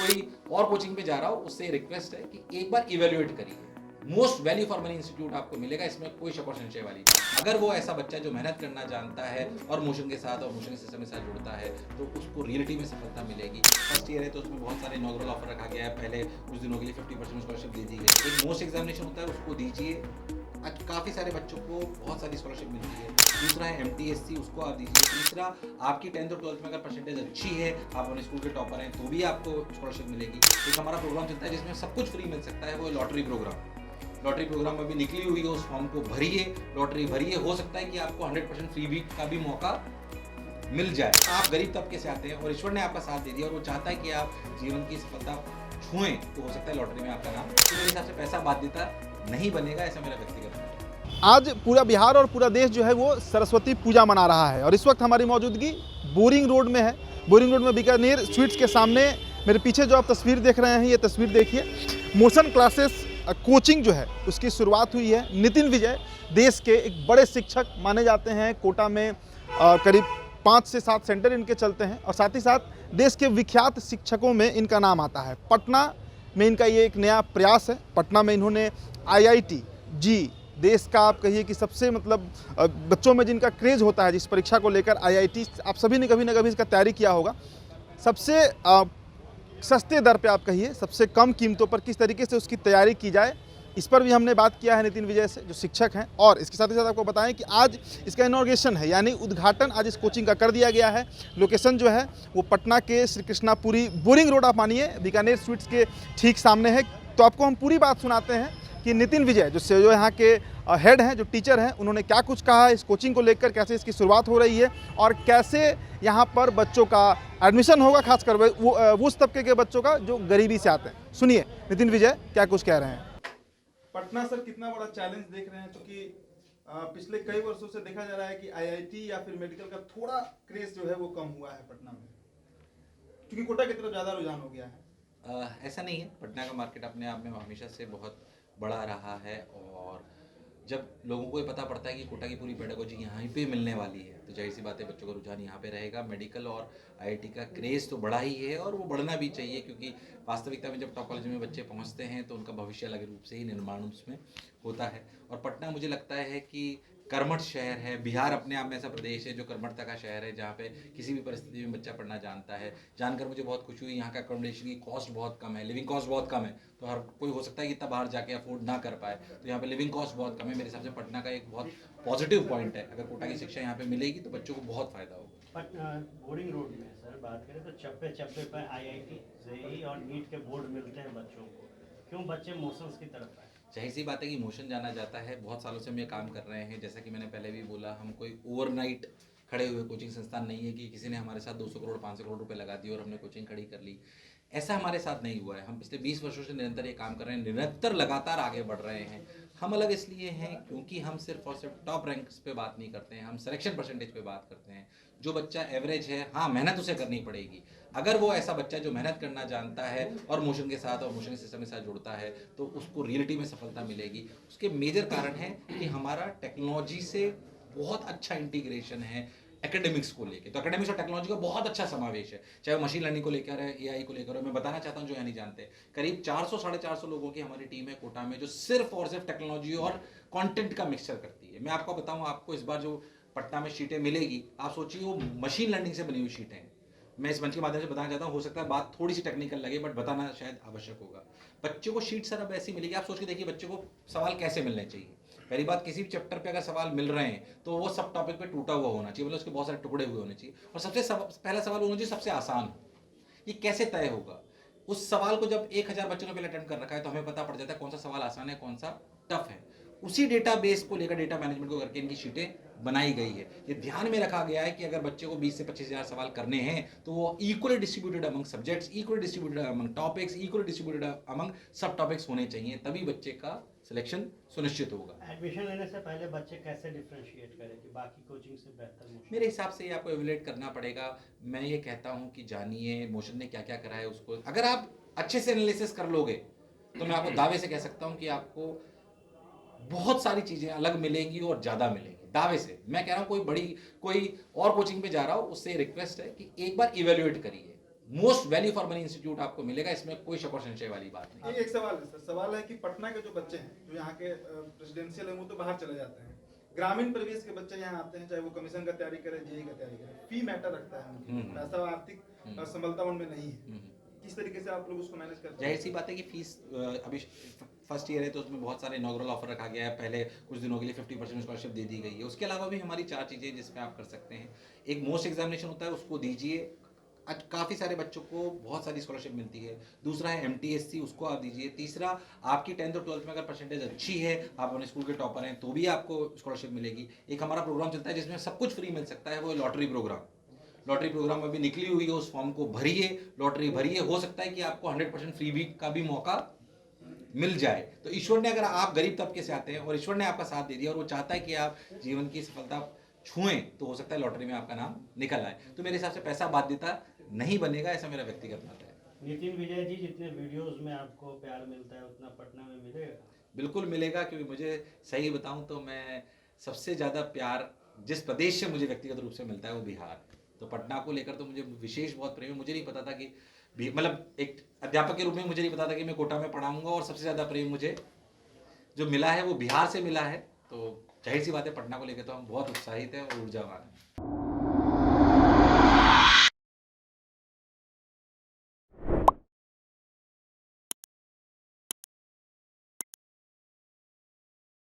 कोई और कोचिंग पे जा रहा हो उससे रिक्वेस्ट है कि एक बार इवेल्युएट करिए। Most value for money institute आपको मिलेगा, इसमें कोई शक और संशय वाली नहीं। अगर वो ऐसा बच्चा जो मेहनत करना जानता है और मोशन के साथ और मोशन सिस्टम के साथ जुड़ता है तो उसको रियलिटी में सफलता मिलेगी। फर्स्ट ईयर है तो उसमें बहुत सारे इनॉग्रल ऑफर रखा गया है, पहले कुछ दिनों के लिए 50% स्कॉलरशिप दे दी गई। एक मोस्ट एग्जामिनेशन होता है उसको दीजिए, आज काफ़ी सारे बच्चों को बहुत सारी स्कॉलरशिप मिलती है। दूसरा है MTSC, उसको आप दीजिए। तीसरा, आपकी 10th और 12th में अगर परसेंटेज अच्छी है, आप अपने स्कूल के टॉपर हैं, तो भी आपको स्कॉलरशिप मिलेगी। एक हमारा प्रोग्राम चलता है जिसमें सब कुछ फ्री मिल सकता है, वो है लॉटरी प्रोग्राम। लॉटरी प्रोग्राम अभी निकली हुई है, उस फॉर्म को भरिए, लॉटरी भरिए, हो सकता है कि आपको 100% फ्री वीक का भी मौका मिल जाए। आप गरीब तबके से आते हैं और ईश्वर ने आपका साथ दे दिया और वो चाहता है कि आप जीवन की सफलता छुएं, तो हो सकता है लॉटरी में आपका नाम। तो मेरे हिसाब से पैसा बाध्यता नहीं बनेगा, ऐसा मेरा व्यक्तिगत है। आज पूरा बिहार और पूरा देश जो है वो सरस्वती पूजा मना रहा है और इस वक्त हमारी मौजूदगी बोरिंग रोड में है। बोरिंग रोड में बीकानेर स्वीट्स के सामने मेरे पीछे जो आप तस्वीर देख रहे हैं, ये तस्वीर देखिए। मोशन क्लासेस कोचिंग जो है उसकी शुरुआत हुई है। नितिन विजय देश के एक बड़े शिक्षक माने जाते हैं। कोटा में करीब 5 से 7 सेंटर इनके चलते हैं और साथ ही साथ देश के विख्यात शिक्षकों में इनका नाम आता है। पटना में इनका ये एक नया प्रयास है। पटना में इन्होंने IIT जी, देश का आप कहिए कि सबसे मतलब बच्चों में जिनका क्रेज़ होता है जिस परीक्षा को लेकर, IIT आप सभी ने कभी ना कभी इसका तैयारी किया होगा। सबसे सस्ते दर पे आप कहिए, सबसे कम कीमतों पर किस तरीके से उसकी तैयारी की जाए, इस पर भी हमने बात किया है नितिन विजय से, जो शिक्षक हैं। और इसके साथ ही साथ आपको बताएं कि आज इसका इनॉग्रेशन है, यानी उद्घाटन आज इस कोचिंग का कर दिया गया है। लोकेशन जो है वो पटना के श्री कृष्णापुरी, बोरिंग रोड आप मानिए, बीकानेर स्वीट्स के ठीक सामने है। तो आपको हम पूरी बात सुनाते हैं कि नितिन विजय जो यहाँ के हेड हैं, जो टीचर हैं, उन्होंने क्या कुछ कहा है इस कोचिंग को लेकर, कैसे इसकी शुरुआत हो रही है और कैसे यहाँ पर बच्चों का एडमिशन होगा, खासकर वो उस तबके के बच्चों का जो गरीबी से आते हैं। सुनिए नितिन विजय क्या कुछ कह रहे हैं। पटना सर कितना बड़ा चैलेंज देख रहे हैं, क्योंकि पिछले कई वर्षों से देखा जा रहा है कि IIT या फिर मेडिकल का थोड़ा क्रेज जो है वो कम हुआ है पटना में, क्योंकि कोटा की तरफ ज़्यादा रुझान हो गया है। ऐसा नहीं है, पटना का मार्केट अपने आप में हमेशा से बहुत बड़ा रहा है और जब लोगों को ये पता पड़ता है कि कोटा की पूरी पेडागोजी यहाँ पे मिलने वाली है तो जाहिर सी बात है बच्चों का रुझान यहाँ पे रहेगा। मेडिकल और IIT का क्रेज़ तो बड़ा ही है और वो बढ़ना भी चाहिए, क्योंकि वास्तविकता में जब टॉपोलॉजी में बच्चे पहुँचते हैं तो उनका भविष्य अलग रूप से ही निर्माण उसमें होता है। और पटना मुझे लगता है कि कर्मठ शहर है। बिहार अपने आप में ऐसा प्रदेश है जो कर्मठता का शहर है, जहाँ पे किसी भी परिस्थिति में बच्चा पढ़ना जानता है। जानकर मुझे बहुत खुशी हुई, यहाँ का अकोमोडेशन की कॉस्ट बहुत कम है, लिविंग कॉस्ट बहुत कम है। तो हर कोई हो सकता है कि इतना बाहर जाके अफोर्ड ना कर पाए, तो यहाँ पे लिविंग कॉस्ट बहुत कम है। मेरे हिसाब से पटना का एक बहुत पॉजिटिव पॉइंट है। अगर कोटा की शिक्षा यहाँ पे मिलेगी तो बच्चों को बहुत फायदा होगा। बोरिंग रोड में सर बात करें तो चप्पे चप्पे पर IIT, JEE और नीट के बोर्ड मिलते हैं बच्चों को, क्यों बच्चे मोशंस की तरफ आए? जाहिर सी बात है कि मोशन जाना जाता है। बहुत सालों से हम ये काम कर रहे हैं, जैसा कि मैंने पहले भी बोला, हम कोई ओवरनाइट खड़े हुए कोचिंग संस्थान नहीं है कि किसी ने हमारे साथ 200 करोड़ 500 करोड़ रुपए लगा दिए और हमने कोचिंग खड़ी कर ली। ऐसा हमारे साथ नहीं हुआ है। हम पिछले 20 वर्षों से निरंतर ये काम कर रहे हैं, निरंतर लगातार आगे बढ़ रहे हैं। हम अलग इसलिए हैं क्योंकि हम सिर्फ और सिर्फ टॉप रैंक्स पे बात नहीं करते हैं, हम सिलेक्शन परसेंटेज पे बात करते हैं। जो बच्चा एवरेज है, हाँ मेहनत उसे करनी पड़ेगी। अगर वो ऐसा बच्चा जो मेहनत करना जानता है और मोशन के साथ और मोशन सिस्टम के साथ जुड़ता है तो उसको रियलिटी में सफलता मिलेगी। उसके मेजर कारण है कि हमारा टेक्नोलॉजी से बहुत अच्छा इंटीग्रेशन है एकेडमिक्स को लेके। तो एकेडमिक्स और टेक्नोलॉजी का बहुत अच्छा समावेश है, चाहे वो मशीन लर्निंग को लेकर है, AI को लेकर है। मैं बताना चाहता हूँ जो यहाँ नहीं जानते, करीब 400-450 लोगों की हमारी टीम है कोटा में जो सिर्फ और सिर्फ टेक्नोलॉजी और कंटेंट का मिक्सचर करती है। मैं आपको बताऊँ, आपको इस बार जो पटना में शीटें मिलेगी, आप सोचिए वो मशीन लर्निंग से बनी हुई शीटें हैं। मैं इस मंच के माध्यम से बताना चाहता हूँ, हो सकता है बात थोड़ी सी टेक्निकल लगे बट बताना शायद आवश्यक होगा। बच्चों को शीट सर अब ऐसी मिलेगी, आप सोच के देखिए बच्चों को सवाल कैसे मिलने चाहिए। पहली बात, किसी भी चैप्टर पे अगर सवाल मिल रहे हैं तो वो सब टॉपिक पे टूटा हुआ होना चाहिए, मतलब उसके बहुत सारे टुकड़े हुए होने चाहिए। और पहला सवाल होना चाहिए सबसे आसान हो। ये कैसे तय होगा? उस सवाल को जब 1000 बच्चों ने पहले अटेम्प्ट कर रखा है तो हमें पता पड़ जाता है कौन सा सवाल आसान है, कौन सा टफ है। उसी डेटाबेस को लेकर, डेटा मैनेजमेंट को करके इनकी शीटें बनाई गई है। ये ध्यान में रखा गया है कि अगर बच्चे को 20 से 25 हज़ार सवाल करने हैं तो वो equally distributed among subjects, equally distributed among topics, equally distributed among सब टॉपिक्स होने चाहिए, तभी बच्चे का सिलेक्शन सुनिश्चित होगा। एडमिशन लेने से पहले बच्चे कैसे डिफरेंशिएट करें कि बाकी कोचिंग से बेहतर मोशन? मेरे हिसाब से ये आपको एवेल्युएट करना पड़ेगा। मैं ये कहता हूँ कि जानिए मोशन ने क्या क्या करा है उसको। अगर आप अच्छे से एनालिसिस कर लोगे तो मैं आपको दावे से कह सकता हूँ कि आपको बहुत सारी चीज़ें अलग मिलेंगी और ज़्यादा मिलेंगी, दावे से। मैं कह रहा हूँ कोई और कोचिंग पे जा रहा हो उससे रिक्वेस्ट है कि एक बार इवेल्युएट करिए। Most value for money institute आपको मिलेगा, इसमें कोई शक और संशय वाली बात नहीं। एक सवाल है सर, सवाल है कि पटना के जो बच्चे हैं जो यहाँ के प्रेसिडेंशियल हैं वो तो बाहर चले जाते हैं, ग्रामीण परिवेश के बच्चे यहाँ आते हैं, चाहे वो कमीशन का तैयारी करें, जेई का तैयारी करें, फी मैटर रखता है उनकी, पैसा आर्थिक संबलता उनमें नहीं है, किस तरीके से आप लोग उसको मैनेज करते हैं? जाहिर सी बात है कि फीस अभी फर्स्ट ईयर है तो उसमें बहुत सारे इनॉग्रल ऑफर रखा गया है, पहले कुछ दिनों के लिए 50% स्कॉलरशिप दे दी गई है। उसके अलावा भी हमारी 4 चीज़ें जिसमें आप कर सकते हैं, एक मोस्ट एग्जामिनेशन होता है उसको दीजिए, काफ़ी सारे बच्चों को बहुत सारी स्कॉलरशिप मिलती है। दूसरा है MTSC, उसको आप दीजिए। तीसरा, आपकी 10th और 12th में अगर परसेंटेज अच्छी है, आप अपने स्कूल के टॉपर हैं, तो भी आपको स्कॉलरशिप मिलेगी। एक हमारा प्रोग्राम चलता है जिसमें सब कुछ फ्री मिल सकता है, वो लॉटरी प्रोग्राम। लॉटरी प्रोग्राम अभी निकली हुई है, उस फॉर्म को भरिए, लॉटरी भरिए, हो सकता है कि आपको 100% फ्री वीक का भी मौका मिल जाए। तो ईश्वर ने, अगर आप गरीब तबके से आते हैं और ईश्वर ने आपका साथ दे दिया और वो चाहता है कि आप जीवन की सफलता छुएं, तो हो सकता है लॉटरी में आपका नाम निकल आए। तो मेरे हिसाब से पैसा बाध्यता नहीं बनेगा, ऐसा मेरा व्यक्तिगत मत है। नितिन विजय जी, जितने वीडियोस में आपको प्यार मिलता है उतना पटना में मिलेगा? बिल्कुल मिलेगा, क्योंकि मुझे सही बताऊं तो मैं सबसे ज़्यादा प्यार जिस प्रदेश से मुझे व्यक्तिगत रूप से मिलता है वो बिहार है। तो पटना को लेकर तो मुझे विशेष बहुत प्रेम है। मुझे नहीं पता था कि मतलब एक अध्यापक के रूप में मुझे नहीं पता था कि मैं कोटा में पढ़ाऊंगा, और सबसे ज़्यादा प्रेम मुझे जो मिला है वो बिहार से मिला है। तो जाहिर सी बात है, पटना को लेकर तो हम बहुत उत्साहित हैं और ऊर्जावान हैं।